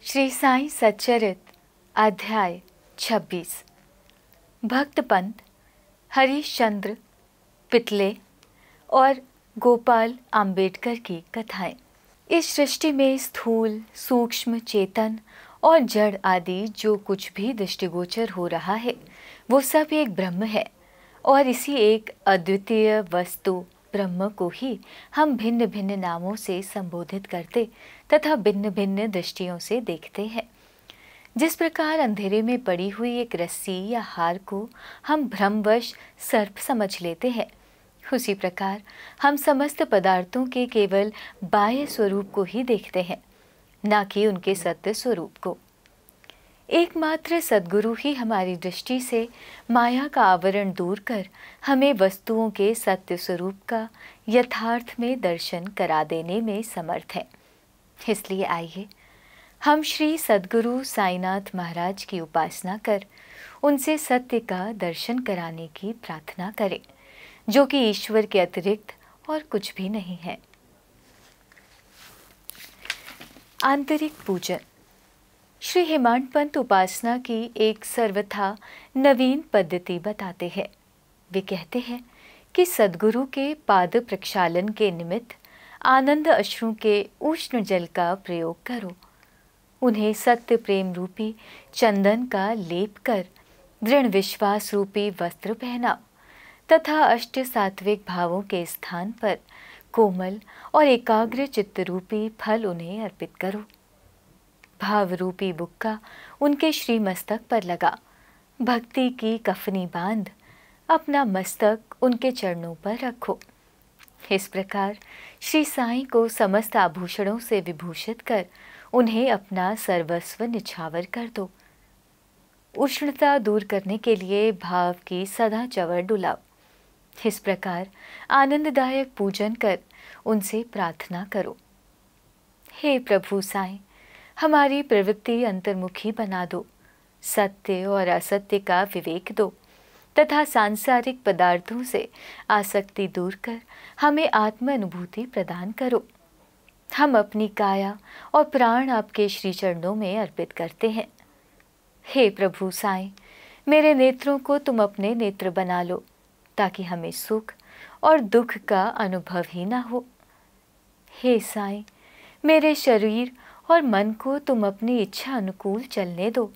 श्री साईं सच्चरित अध्याय 26। भक्त पंत, हरीश चंद्र पितले और गोपाल आम्बेडकर की कथाएं। इस सृष्टि में स्थूल, सूक्ष्म, चेतन और जड़ आदि जो कुछ भी दृष्टिगोचर हो रहा है वो सब एक ब्रह्म है और इसी एक अद्वितीय वस्तु ब्रह्म को ही हम भिन्न भिन्न नामों से संबोधित करते तथा भिन्न भिन्न दृष्टियों से देखते हैं। जिस प्रकार अंधेरे में पड़ी हुई एक रस्सी या हार को हम भ्रमवश सर्प समझ लेते हैं, उसी प्रकार हम समस्त पदार्थों के केवल बाह्य स्वरूप को ही देखते हैं, न कि उनके सत्य स्वरूप को। एकमात्र सद्गुरु ही हमारी दृष्टि से माया का आवरण दूर कर हमें वस्तुओं के सत्य स्वरूप का यथार्थ में दर्शन करा देने में समर्थ है। इसलिए आइए हम श्री सद्गुरु साईनाथ महाराज की उपासना कर उनसे सत्य का दर्शन कराने की प्रार्थना करें, जो कि ईश्वर के अतिरिक्त और कुछ भी नहीं है। आंतरिक पूजन। श्री हेमांत पंत उपासना की एक सर्वथा नवीन पद्धति बताते हैं। वे कहते हैं कि सद्गुरु के पाद प्रक्षालन के निमित्त आनंद अश्रु के उष्ण जल का प्रयोग करो। उन्हें सत्य प्रेम रूपी चंदन का लेप कर दृढ़ विश्वास रूपी वस्त्र पहनाओ तथा अष्ट सात्विक भावों के स्थान पर कोमल और एकाग्र चित्त रूपी फल उन्हें अर्पित करो। भाव रूपी बुक्का उनके श्री मस्तक पर लगा भक्ति की कफनी बांध अपना मस्तक उनके चरणों पर रखो। इस प्रकार श्री साईं को समस्त आभूषणों से विभूषित कर उन्हें अपना सर्वस्व निछावर कर दो। उष्णता दूर करने के लिए भाव की सदा चवर डुलाओ। इस प्रकार आनंददायक पूजन कर उनसे प्रार्थना करो। हे प्रभु साईं, हमारी प्रवृत्ति अंतर्मुखी बना दो, सत्य और असत्य का विवेक दो तथा सांसारिक पदार्थों से आसक्ति दूर कर हमें आत्म अनुभूति प्रदान करो। हम अपनी काया और प्राण आपके श्री चरणों में अर्पित करते हैं। हे प्रभु साईं, मेरे नेत्रों को तुम अपने नेत्र बना लो ताकि हमें सुख और दुख का अनुभव ही ना हो। हे साईं, मेरे शरीर और मन को तुम अपनी इच्छा अनुकूल चलने दो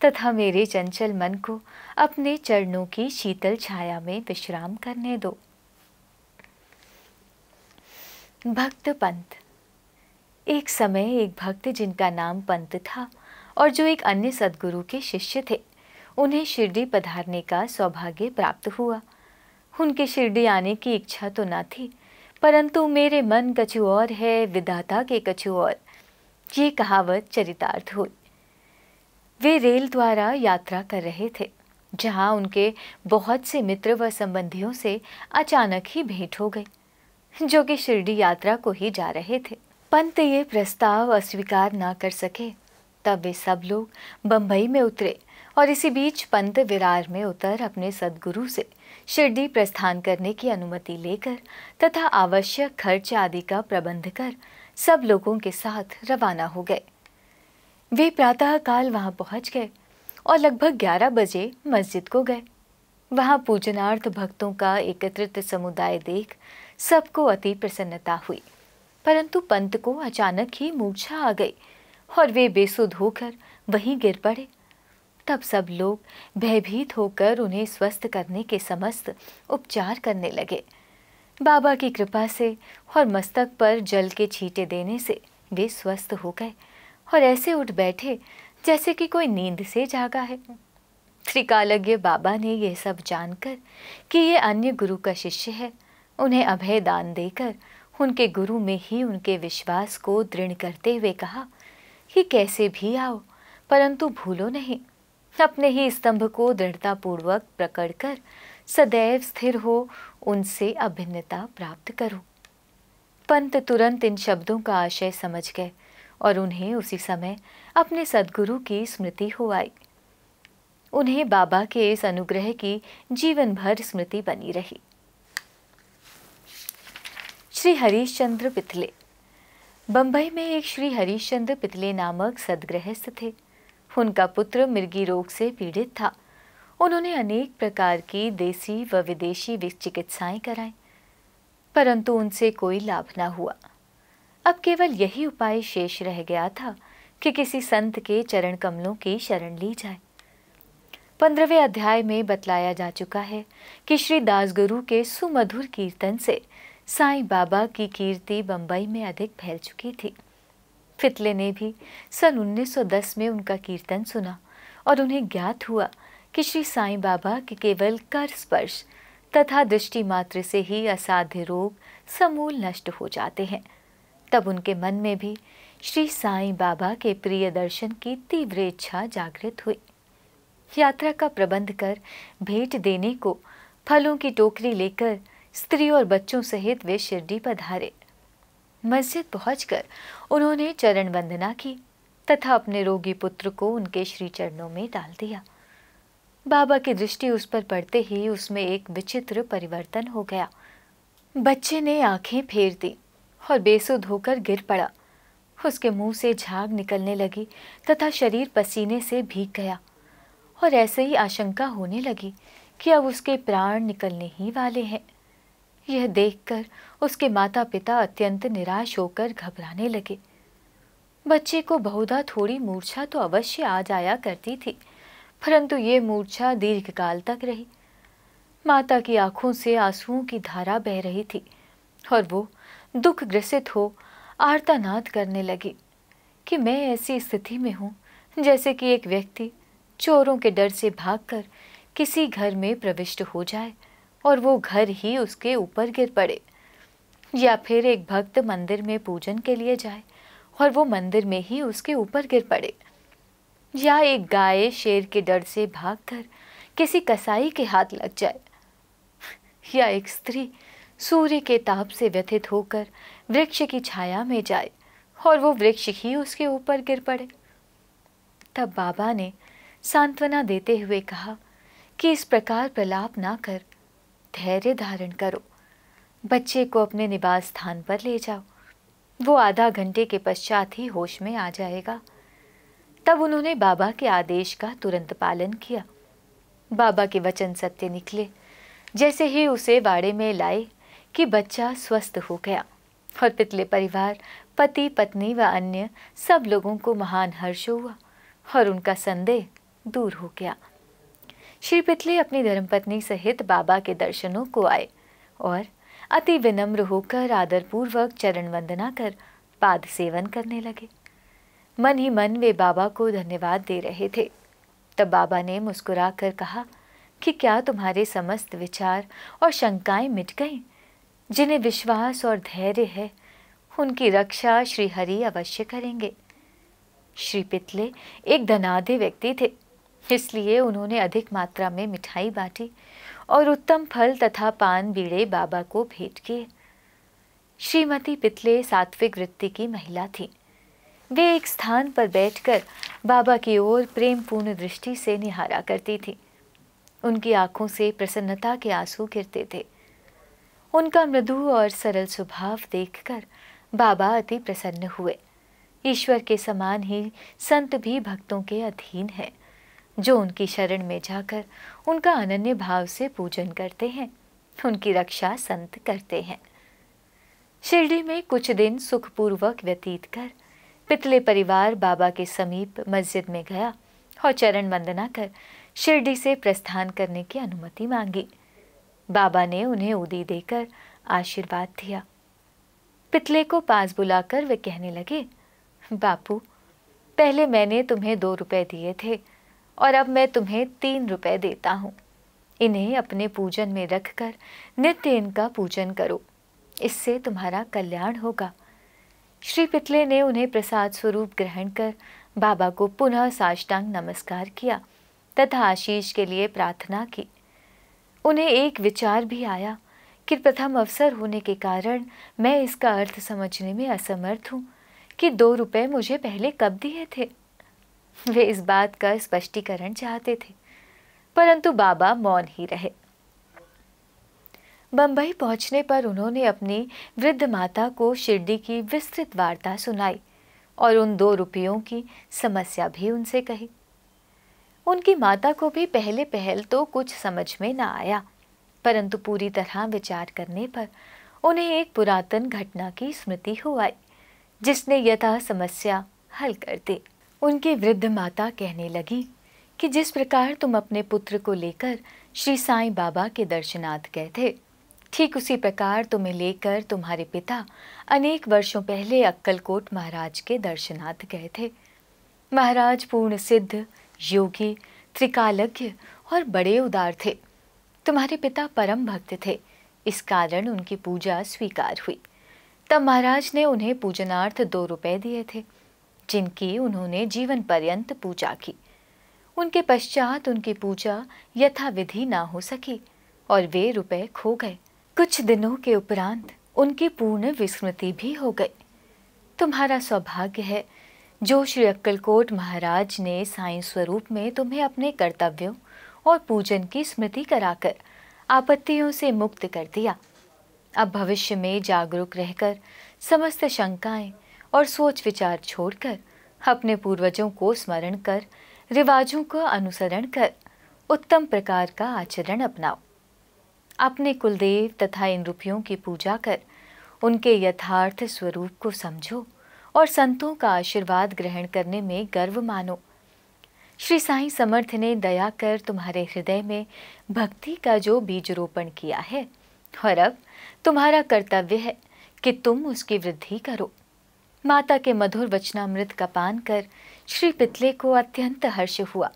तथा मेरे चंचल मन को अपने चरणों की शीतल छाया में विश्राम करने दो। भक्त पंत। एक समय एक भक्त जिनका नाम पंत था और जो एक अन्य सद्गुरु के शिष्य थे, उन्हें शिरडी पधारने का सौभाग्य प्राप्त हुआ। उनके शिरडी आने की इच्छा तो न थी, परंतु मेरे मन कछु और है, विधाता के कछु और, ये कहावत चरितार्थ हुई। वे रेल द्वारा यात्रा कर रहे थे, जहां उनके बहुत से मित्र व संबंधियों से अचानक ही भेंट हो गई, जो कि शिरडी यात्रा को ही जा रहे थे। पंत ये प्रस्ताव अस्वीकार ना कर सके, तब वे सब लोग बंबई में उतरे और इसी बीच पंत विरार में उतर अपने सद्गुरु से शिरडी प्रस्थान करने की अनुमति लेकर तथा आवश्यक खर्च आदि का प्रबंध कर सब लोगों के साथ रवाना हो गए। वे प्रातः काल वहां पहुंच गए और लगभग 11 बजे मस्जिद को गए। वहां पूजनार्थ भक्तों का एकत्रित समुदाय देख सबको अति प्रसन्नता हुई, परंतु पंत को अचानक ही मूर्छा आ गई और वे बेसुध होकर वहीं गिर पड़े। तब सब लोग भयभीत होकर उन्हें स्वस्थ करने के समस्त उपचार करने लगे। बाबा की कृपा से और मस्तक पर जल के छींटे देने से वे स्वस्थ हो गए और ऐसे उठ बैठे जैसे कि कोई नींद से जागा है। त्रिकालज्ञ बाबा ने यह सब जानकर कि ये अन्य गुरु का शिष्य है, उन्हें अभय दान देकर उनके गुरु में ही उनके विश्वास को दृढ़ करते हुए कहा कि कैसे भी आओ, परंतु भूलो नहीं, अपने ही स्तंभ को दृढ़तापूर्वक पकड़ कर सदैव स्थिर हो उनसे अभिन्नता प्राप्त करो। पंत तुरंत इन शब्दों का आशय समझ गए और उन्हें उसी समय अपने सद्गुरु की स्मृति हो आई। उन्हें बाबा के इस अनुग्रह की जीवन भर स्मृति बनी रही। श्री हरीशचंद्र पिथले। बंबई में एक श्री हरीशचंद्र पिथले नामक सद्गृहस्थ थे। उनका पुत्र मिर्गी रोग से पीड़ित था। उन्होंने अनेक प्रकार की देसी व विदेशी चिकित्साएं कराई, परंतु उनसे कोई लाभ न हुआ। अब केवल यही उपाय शेष रह गया था कि किसी संत के चरण कमलों की शरण ली जाए। 15वें अध्याय में बतलाया जा चुका है कि श्री दासगुरु के सुमधुर कीर्तन से साईं बाबा की कीर्ति बंबई में अधिक फैल चुकी थी। पिथले ने भी सन 1910 में उनका कीर्तन सुना और उन्हें ज्ञात हुआ कि श्री साईं बाबा के केवल कर स्पर्श तथा दृष्टि मात्र से ही असाध्य रोग समूल नष्ट हो जाते हैं। तब उनके मन में भी श्री साईं बाबा के प्रिय दर्शन की तीव्र इच्छा जागृत हुई। यात्रा का प्रबंध कर भेंट देने को फलों की टोकरी लेकर स्त्री और बच्चों सहित वे शिरडी पधारे। मस्जिद पहुंचकर उन्होंने चरण वंदना की तथा अपने रोगी पुत्र को उनके श्री चरणों में डाल दिया। बाबा की दृष्टि उस पर पड़ते ही उसमें एक विचित्र परिवर्तन हो गया। बच्चे ने आंखें फेर दी और बेसुध होकर गिर पड़ा। उसके मुंह से झाग निकलने लगी तथा शरीर पसीने से भीग गया और ऐसे ही आशंका होने लगी कि अब उसके प्राण निकलने ही वाले हैं। यह देखकर उसके माता पिता अत्यंत निराश होकर घबराने लगे। बच्चे को बहुधा थोड़ी मूर्छा तो अवश्य आ जाया करती थी, परंतु ये मूर्छा दीर्घकाल तक रही। माता की आंखों से आंसुओं की धारा बह रही थी और वो दुख ग्रसित हो आर्तनाद करने लगी कि मैं ऐसी स्थिति में हूँ जैसे कि एक व्यक्ति चोरों के डर से भागकर किसी घर में प्रविष्ट हो जाए और वो घर ही उसके ऊपर गिर पड़े, या फिर एक भक्त मंदिर में पूजन के लिए जाए और वो मंदिर में ही उसके ऊपर गिर पड़े, या एक गाय शेर के डर से भागकर किसी कसाई के हाथ लग जाए, या एक स्त्री सूर्य के ताप से व्यथित होकर वृक्ष की छाया में जाए और वो वृक्ष ही उसके ऊपर गिर पड़े। तब बाबा ने सांत्वना देते हुए कहा कि इस प्रकार प्रलाप ना कर, धैर्य धारण करो, बच्चे को अपने निवास स्थान पर ले जाओ, वो आधा घंटे के पश्चात ही होश में आ जाएगा। तब उन्होंने बाबा के आदेश का तुरंत पालन किया। बाबा के वचन सत्य निकले। जैसे ही उसे वाड़े में लाए कि बच्चा स्वस्थ हो गया और पितले परिवार, पति पत्नी व अन्य सब लोगों को महान हर्ष हुआ और उनका संदेह दूर हो गया। श्री पितले अपनी धर्मपत्नी सहित बाबा के दर्शनों को आए और अति विनम्र होकर आदरपूर्वक चरण वंदना कर पाद सेवन करने लगे। मन ही मन वे बाबा को धन्यवाद दे रहे थे। तब बाबा ने मुस्कुराकर कहा कि क्या तुम्हारे समस्त विचार और शंकाएं मिट गईं? जिन्हें विश्वास और धैर्य है उनकी रक्षा श्री हरि अवश्य करेंगे। श्री पितले एक धनाढ्य व्यक्ति थे, इसलिए उन्होंने अधिक मात्रा में मिठाई बांटी और उत्तम फल तथा पान बीड़े बाबा को भेंट किए। श्रीमती पितले सात्विक वृत्ति की महिला थी। वे एक स्थान पर बैठकर बाबा की ओर प्रेमपूर्ण दृष्टि से निहारा करती थी। उनकी आंखों से प्रसन्नता के आंसू गिरते थे। उनका मृदु और सरल स्वभाव देखकर बाबा अति प्रसन्न हुए। ईश्वर के समान ही संत भी भक्तों के अधीन है, जो उनकी शरण में जाकर उनका अनन्य भाव से पूजन करते हैं, उनकी रक्षा संत करते हैं। शिरडी में कुछ दिन सुखपूर्वक व्यतीत कर पितले परिवार बाबा के समीप मस्जिद में गया और चरण वंदना कर शिरडी से प्रस्थान करने की अनुमति मांगी। बाबा ने उन्हें उदी देकर आशीर्वाद दिया। पितले को पास बुलाकर वे कहने लगे, बापू, पहले मैंने तुम्हें 2 रुपए दिए थे और अब मैं तुम्हें 3 रुपए देता हूँ। इन्हें अपने पूजन में रखकर नित्य इनका पूजन करो, इससे तुम्हारा कल्याण होगा। श्री पितले ने उन्हें प्रसाद स्वरूप ग्रहण कर बाबा को पुनः साष्टांग नमस्कार किया तथा आशीष के लिए प्रार्थना की। उन्हें एक विचार भी आया कि प्रथम अवसर होने के कारण मैं इसका अर्थ समझने में असमर्थ हूँ कि 2 रुपए मुझे पहले कब दिए थे। वे इस बात का स्पष्टीकरण चाहते थे, परंतु बाबा मौन ही रहे। बंबई पहुंचने पर उन्होंने अपनी वृद्ध माता को शिरडी की विस्तृत वार्ता सुनाई और उन 2 रुपयों की समस्या भी उनसे कही। उनकी माता को भी पहल तो कुछ समझ में न आया, परंतु पूरी तरह विचार करने पर उन्हें एक पुरातन घटना की स्मृति हो आई, जिसने यथा समस्या हल कर दी। उनकी वृद्ध माता कहने लगी कि जिस प्रकार तुम अपने पुत्र को लेकर श्री साईं बाबा के दर्शनार्थ गए थे, ठीक उसी प्रकार तुम्हें लेकर तुम्हारे पिता अनेक वर्षों पहले अक्कलकोट महाराज के दर्शनार्थ गए थे। महाराज पूर्ण सिद्ध, योगी, त्रिकालज्ञ और बड़े उदार थे। तुम्हारे पिता परम भक्त थे, इस कारण उनकी पूजा स्वीकार हुई। तब महाराज ने उन्हें पूजनार्थ 2 रुपए दिए थे, जिनकी उन्होंने जीवन पर्यंत पूजा की। उनके पश्चात उनकी पूजा यथाविधि ना हो सकी और वे रुपए खो गए। कुछ दिनों के उपरांत उनकी पूर्ण विस्मृति भी हो गई। तुम्हारा सौभाग्य है जो श्री अक्कलकोट महाराज ने साईं स्वरूप में तुम्हें अपने कर्तव्यों और पूजन की स्मृति कराकर आपत्तियों से मुक्त कर दिया। अब भविष्य में जागरूक रहकर समस्त शंकाएं और सोच विचार छोड़कर अपने पूर्वजों को स्मरण कर, रिवाजों का अनुसरण कर उत्तम प्रकार का आचरण अपनाओ। अपने कुलदेव तथा इन रुपयों की पूजा कर उनके यथार्थ स्वरूप को समझो और संतों का आशीर्वाद ग्रहण करने में गर्व मानो। श्री साईं समर्थ ने दया कर तुम्हारे हृदय में भक्ति का जो बीज रोपण किया है, और अब तुम्हारा कर्तव्य है कि तुम उसकी वृद्धि करो। माता के मधुर वचनामृत का पान कर श्री पितले को अत्यंत हर्ष हुआ।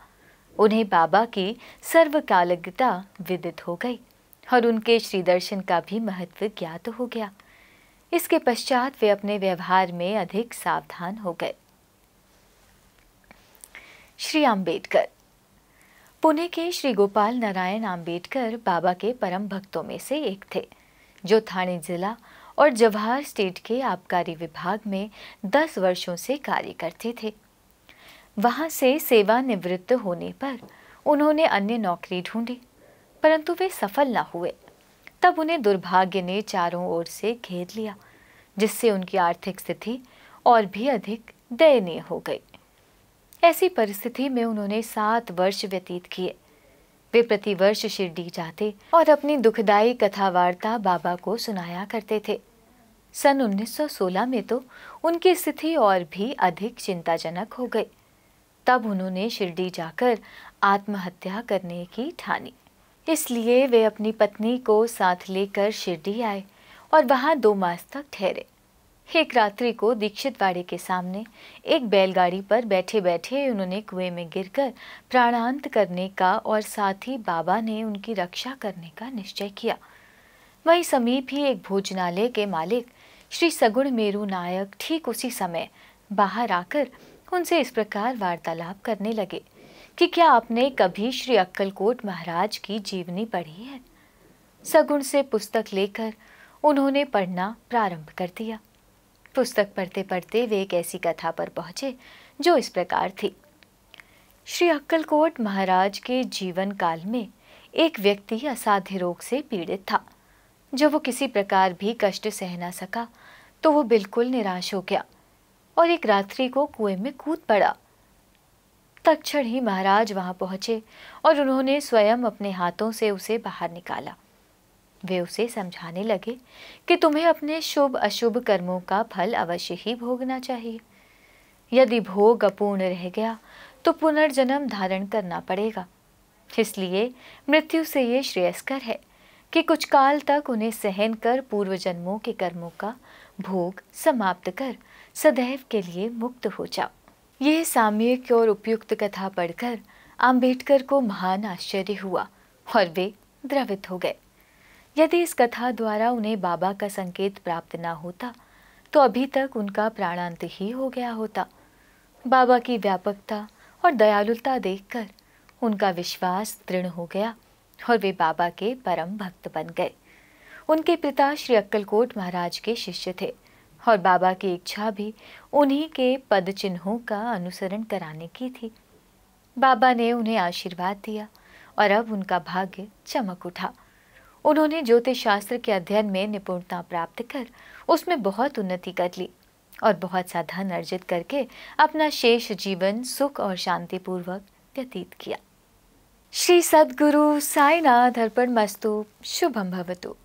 उन्हें बाबा की सर्वकालज्ञता विदित हो गई और उनके श्री दर्शन का भी महत्व ज्ञात हो गया। इसके पश्चात वे अपने व्यवहार में अधिक सावधान हो गए। श्री अम्बेडकर। पुणे के श्री गोपाल नारायण अम्बेडकर बाबा के परम भक्तों में से एक थे, जो ठाणे जिला और जवाहर स्टेट के आबकारी विभाग में 10 वर्षों से कार्य करते थे। वहां से सेवानिवृत्त होने पर उन्होंने अन्य नौकरी ढूंढी, परंतु वे सफल न हुए। तब उन्हें दुर्भाग्य ने चारों ओर से घेर लिया, जिससे उनकी आर्थिक स्थिति और भी अधिक दयनीय हो गई। ऐसी परिस्थिति में उन्होंने 7 वर्ष व्यतीत किए। वे प्रतिवर्ष शिरडी जाते और अपनी दुखदायी कथा वार्ता बाबा को सुनाया करते थे। सन 1916 में तो उनकी स्थिति और भी अधिक चिंताजनक हो गई। तब उन्होंने शिरडी जाकर आत्महत्या करने की ठानी। इसलिए वे अपनी पत्नी को साथ लेकर शिरडी आए और वहां 2 मास तक ठहरे। एक रात्रि को दीक्षितवाड़े के सामने एक बैलगाड़ी पर बैठे बैठे उन्होंने कुएं में गिरकर प्राणांत करने का और साथ ही बाबा ने उनकी रक्षा करने का निश्चय किया। वहीं समीप ही एक भोजनालय के मालिक श्री सगुण मेरू नायक ठीक उसी समय बाहर आकर उनसे इस प्रकार वार्तालाप करने लगे कि क्या आपने कभी श्री अक्कलकोट महाराज की जीवनी पढ़ी है? सगुण से पुस्तक लेकर उन्होंने पढ़ना प्रारंभ कर दिया। पुस्तक पढ़ते पढ़ते वे एक ऐसी कथा पर पहुंचे जो इस प्रकार थी। श्री अक्कलकोट महाराज के जीवन काल में एक व्यक्ति असाध्य रोग से पीड़ित था। जब वो किसी प्रकार भी कष्ट सह न सका तो वो बिल्कुल निराश हो गया और एक रात्रि को कुएं में कूद पड़ा। तत्क्षण ही महाराज वहां पहुंचे और उन्होंने स्वयं अपने हाथों से उसे बाहर निकाला। वे उसे समझाने लगे कि तुम्हें अपने शुभ अशुभ कर्मों का फल अवश्य ही भोगना चाहिए। यदि भोग अपूर्ण रह गया तो पुनर्जन्म धारण करना पड़ेगा। इसलिए मृत्यु से ये श्रेयस्कर है कि कुछ काल तक उन्हें सहन कर पूर्व जन्मों के कर्मों का भोग समाप्त कर सदैव के लिए मुक्त हो जाओ। यह सामयिक और उपयुक्त कथा पढ़कर अम्बेडकर को महान आश्चर्य हुआ और वे द्रवित हो गए। यदि इस कथा द्वारा उन्हें बाबा का संकेत प्राप्त न होता तो अभी तक उनका प्राणांत ही हो गया होता। बाबा की व्यापकता और दयालुता देखकर उनका विश्वास दृढ़ हो गया और वे बाबा के परम भक्त बन गए। उनके पिता श्री अक्कलकोट महाराज के शिष्य थे और बाबा की इच्छा भी उन्हीं के पद चिन्हों का अनुसरण कराने की थी। बाबा ने उन्हें आशीर्वाद दिया और अब उनका भाग्य चमक उठा। उन्होंने ज्योतिष शास्त्र के अध्ययन में निपुणता प्राप्त कर उसमें बहुत उन्नति कर ली और बहुत सा धन अर्जित करके अपना शेष जीवन सुख और शांतिपूर्वक व्यतीत किया। श्री सद्गुरु साईनाथ अर्पणमस्तु। शुभम भवतु।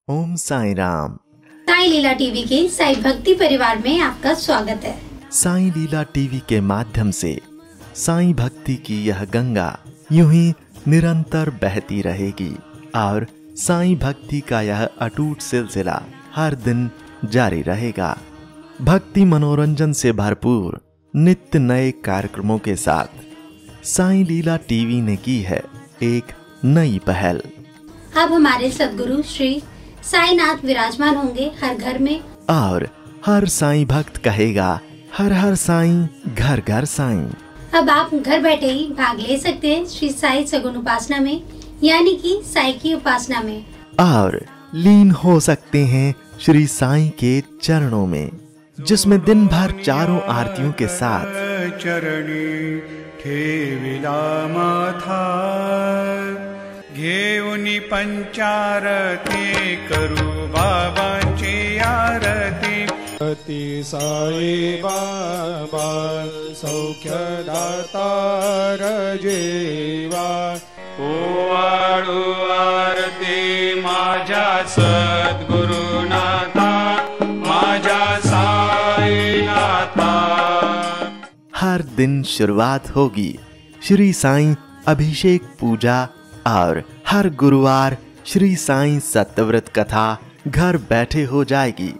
ओम साई राम। साई लीला टीवी के साई भक्ति परिवार में आपका स्वागत है। साई लीला टीवी के माध्यम से साई भक्ति की यह गंगा यूं ही निरंतर बहती रहेगी और साई भक्ति का यह अटूट सिलसिला हर दिन जारी रहेगा। भक्ति मनोरंजन से भरपूर नित्य नए कार्यक्रमों के साथ साई लीला टीवी ने की है एक नई पहल। अब हमारे सद्गुरु श्री साईनाथ विराजमान होंगे हर घर में और हर साईं भक्त कहेगा हर हर साईं, घर घर साईं। अब आप घर बैठे ही भाग ले सकते हैं श्री साई सगुन उपासना में, यानी कि साई की उपासना में, और लीन हो सकते हैं श्री साईं के चरणों में, जिसमें दिन भर चारों आरतियों के साथ चरणी ठेविला माथा घेऊनी पंचारती करू बाबांची आरती। अति साई बाबा सौख्यदातार जेवा ओवाळू आरती माझ्या सद्गुरुनाथा माझ्या साईनाथा। हर दिन शुरुआत होगी श्री साईं अभिषेक पूजा और हर गुरुवार श्री साईं सत्यव्रत कथा घर बैठे हो जाएगी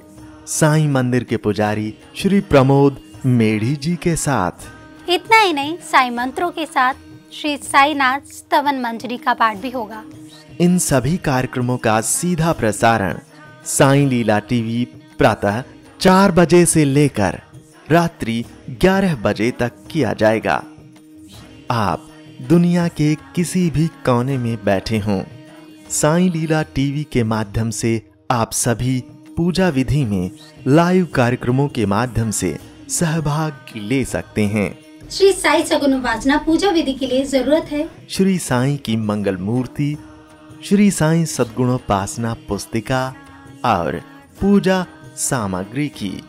साईं मंदिर के पुजारी श्री प्रमोद मेढ़ी जी के साथ। इतना ही नहीं, साई मंत्रों के साथ श्री साईनाथ स्तवन मंजरी का पाठ भी होगा। इन सभी कार्यक्रमों का सीधा प्रसारण साईं लीला टीवी प्रातः 4 बजे से लेकर रात्रि 11 बजे तक किया जाएगा। आप दुनिया के किसी भी कोने में बैठे हों, साईं लीला टीवी के माध्यम से आप सभी पूजा विधि में लाइव कार्यक्रमों के माध्यम से सहभाग ले सकते हैं। श्री साई सगुन उपासना पूजा विधि के लिए जरूरत है श्री साईं की मंगल मूर्ति, श्री साईं सद्गुणोपासना पुस्तिका और पूजा सामग्री की।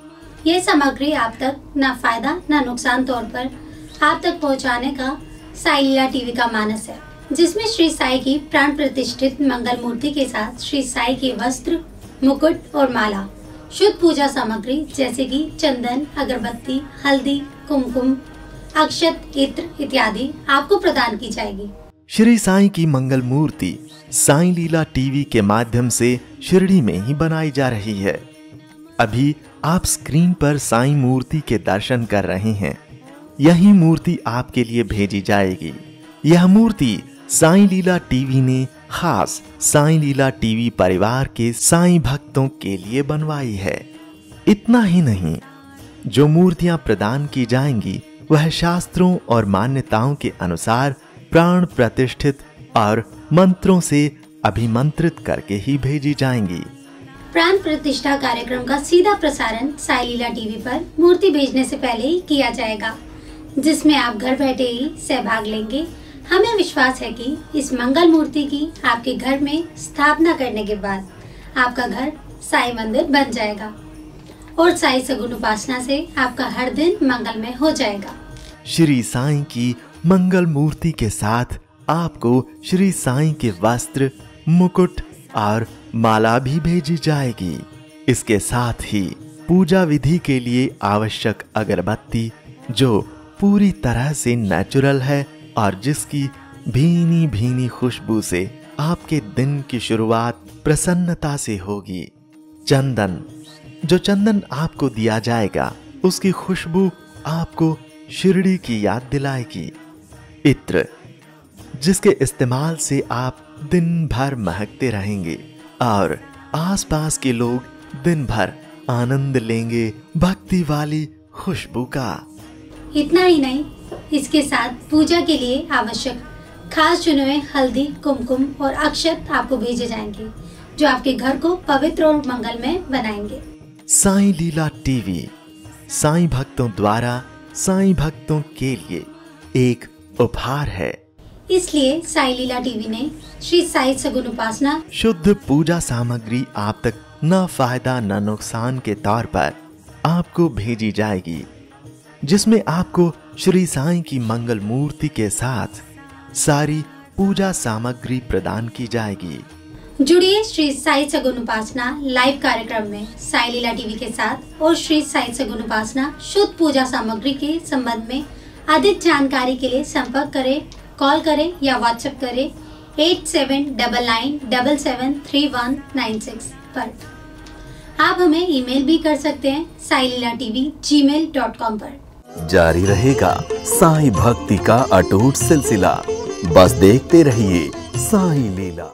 ये सामग्री आप तक न फायदा न नुकसान तौर पर आप तक पहुंचाने का साई लीला टीवी का मानस है, जिसमें श्री साई की प्राण प्रतिष्ठित मंगल मूर्ति के साथ श्री साई के वस्त्र, मुकुट और माला, शुद्ध पूजा सामग्री जैसे कि चंदन, अगरबत्ती, हल्दी, कुमकुम, अक्षत, इत्र इत्यादि आपको प्रदान की जाएगी। श्री साईं की मंगल मूर्ति साईं लीला टीवी के माध्यम से शिरडी में ही बनाई जा रही है। अभी आप स्क्रीन पर साईं मूर्ति के दर्शन कर रहे हैं। यही मूर्ति आपके लिए भेजी जाएगी। यह मूर्ति साईं लीला टीवी ने खास साईं लीला टीवी परिवार के साईं भक्तों के लिए बनवाई है। इतना ही नहीं, जो मूर्तियां प्रदान की जाएंगी वह शास्त्रों और मान्यताओं के अनुसार प्राण प्रतिष्ठित और मंत्रों से अभिमंत्रित करके ही भेजी जाएंगी। प्राण प्रतिष्ठा कार्यक्रम का सीधा प्रसारण साई लीला टीवी पर मूर्ति भेजने से पहले ही किया जाएगा, जिसमें आप घर बैठे ही सहभाग लेंगे। हमें विश्वास है कि इस मंगल मूर्ति की आपके घर में स्थापना करने के बाद आपका घर साई मंदिर बन जाएगा और साई सगुन उपासना से आपका हर दिन मंगलमय हो जाएगा। श्री साईं की मंगल मूर्ति के साथ आपको श्री साईं के वस्त्र, मुकुट और माला भी भेजी जाएगी। इसके साथ ही पूजा विधि के लिए आवश्यक अगरबत्ती, जो पूरी तरह से नेचुरल है और जिसकी भीनी भीनी खुशबू से आपके दिन की शुरुआत प्रसन्नता से होगी। चंदन, जो चंदन आपको दिया जाएगा उसकी खुशबू आपको शिरडी की याद दिलाएगी। इत्र, जिसके इस्तेमाल से आप दिन भर महकते रहेंगे और आसपास के लोग दिन भर आनंद लेंगे भक्ति वाली खुशबू का। इतना ही नहीं, इसके साथ पूजा के लिए आवश्यक खास चुने हुए हल्दी, कुमकुम और अक्षत आपको भेजे जाएंगे, जो आपके घर को पवित्र और मंगलमय बनाएंगे। साईं लीला टीवी साईं भक्तों द्वारा साईं भक्तों के लिए एक उपहार है। इसलिए साईं लीला टीवी ने श्री साई सगुन उपासना शुद्ध पूजा सामग्री आप तक न फायदा न नुकसान के तौर पर आपको भेजी जाएगी, जिसमें आपको श्री साईं की मंगल मूर्ति के साथ सारी पूजा सामग्री प्रदान की जाएगी। जुड़िए श्री साई सगुन उपासना लाइव कार्यक्रम में साईं लीला टीवी के साथ और श्री साई सगुन उपासना शुद्ध पूजा सामग्री के संबंध में अधिक जानकारी के लिए संपर्क करें, कॉल करें या व्हाट्सएप करें 8799773196 पर। आप हमें ईमेल भी कर सकते हैं saililatv@gmail.com पर। जारी रहेगा साईं भक्ति का अटूट सिलसिला। बस देखते रहिए साईं लीला।